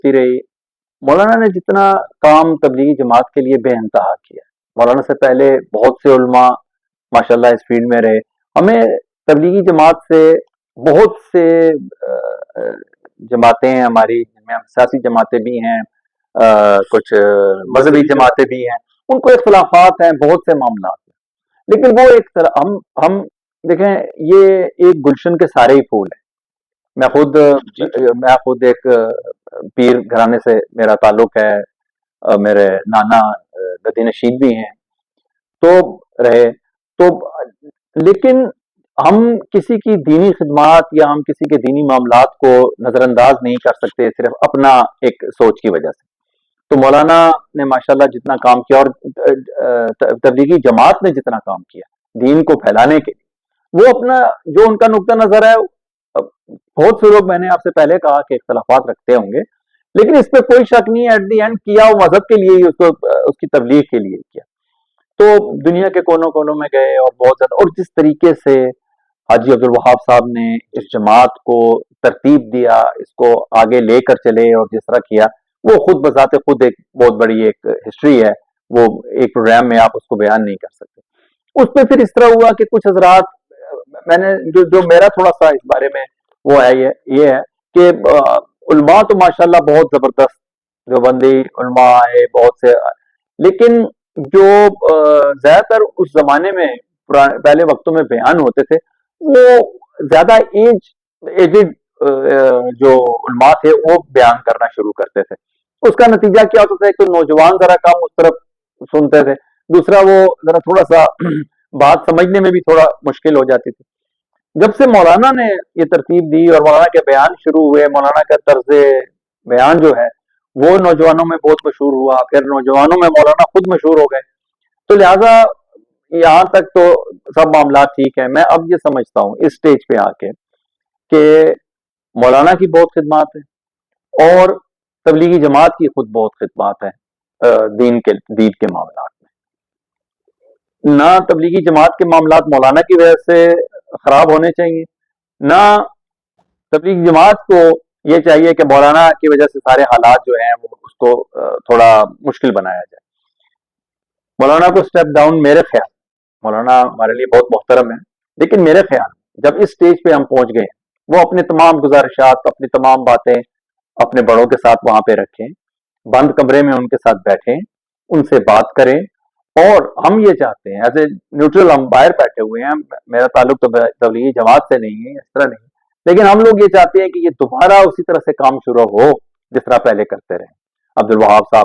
ہوتی رہی. مولانا نے جتنا کام تبلیغی جماعت کے لیے بے انتہا کیا. مولانا سے پہلے بہت سے علماء ماشاءاللہ اس فیلڈ میں رہے. ہمیں تبلیغی جماعت سے بہت سے جماعتیں ہیں ہماری، جن میں سیاسی جماعتیں بھی ہیں، کچھ مذہبی جماعتیں بھی ہیں، ان کو اختلافات ہیں بہت سے معاملات ہیں. لیکن وہ ایک طرح ہم دیکھیں، یہ ایک گلشن کے سارے ہی پھول ہیں. میں خود ایک پیر گھرانے سے میرا تعلق ہے. میرے نانا گدی نشین بھی ہیں تو رہے تو، لیکن ہم کسی کی دینی خدمات یا ہم کسی کے دینی معاملات کو نظر انداز نہیں کر سکتے صرف اپنا ایک سوچ کی وجہ سے. تو مولانا نے ماشاءاللہ جتنا کام کیا، اور تبلیغی جماعت نے جتنا کام کیا دین کو پھیلانے کے لیے، وہ اپنا جو ان کا نقطہ نظر ہے. بہت سے لوگ، میں نے آپ سے پہلے کہا کہ اختلافات رکھتے ہوں گے، لیکن اس پہ کوئی شک نہیں ہے، ایٹ دی اینڈ کیا وہ مذہب کے لیے ہی، اس کی تبلیغ کے لیے کیا. تو دنیا کے کونوں کونوں میں گئے اور بہت زیادہ، اور جس طریقے سے حاجی عبدالوہاب صاحب نے اس جماعت کو ترتیب دیا، اس کو آگے لے کر چلے اور جس طرح کیا، وہ خود بذات خود ایک بہت بڑی ایک ہسٹری ہے. وہ ایک پروگرام میں آپ اس کو بیان نہیں کر سکتے. اس پہ پھر اس طرح ہوا کہ کچھ حضرات، میں نے جو میرا تھوڑا سا اس بارے میں وہ ہے، یہ ہے کہ علماء تو ماشاءاللہ بہت زبردست جو بندی علماء آئے بہت سے، لیکن جو زیادہ تر اس زمانے میں پہلے وقتوں میں بیان ہوتے تھے، وہ زیادہ ایجڈ جو علماء تھے وہ بیان کرنا شروع کرتے تھے. اس کا نتیجہ کیا ہوتا تھا؟ ایک تو نوجوان ذرا کم اس طرف سنتے تھے، دوسرا وہ ذرا تھوڑا سا بات سمجھنے میں بھی تھوڑا مشکل ہو جاتی تھی. جب سے مولانا نے یہ ترتیب دی اور مولانا کے بیان شروع ہوئے، مولانا کا طرز بیان جو ہے وہ نوجوانوں میں بہت مشہور ہوا، پھر نوجوانوں میں مولانا خود مشہور ہو گئے. تو لہٰذا یہاں تک تو سب معاملات ٹھیک ہیں. میں اب یہ سمجھتا ہوں اس سٹیج پہ آ کے کہ مولانا کی بہت خدمات ہیں اور تبلیغی جماعت کی خود بہت خدمات ہیں دین کے معاملات میں. نہ تبلیغی جماعت کے معاملات مولانا کی وجہ سے خراب ہونے چاہیے، نہ تبلیغی جماعت کو یہ چاہیے کہ مولانا کی وجہ سے سارے حالات جو ہیں وہ اس کو تھوڑا مشکل بنایا جائے. مولانا کو سٹیپ ڈاؤن، میرے خیال، مولانا ہمارے لیے بہت محترم ہے، لیکن میرے خیال جب اس سٹیج پہ ہم پہنچ گئے، وہ اپنے تمام گزارشات، اپنی تمام باتیں اپنے بڑوں کے ساتھ وہاں پہ رکھیں، بند کمرے میں ان کے ساتھ بیٹھیں، ان سے بات کریں. اور ہم یہ چاہتے ہیں ایز اے نیوٹرل، ہم باہر بیٹھے ہوئے ہیں، میرا تعلق تو تبلیغی جماعت سے نہیں ہے، اس طرح نہیں، لیکن ہم لوگ یہ چاہتے ہیں کہ یہ دوبارہ اسی طرح سے کام شروع ہو جس طرح پہلے کرتے رہے. عبدالوہاب صاحب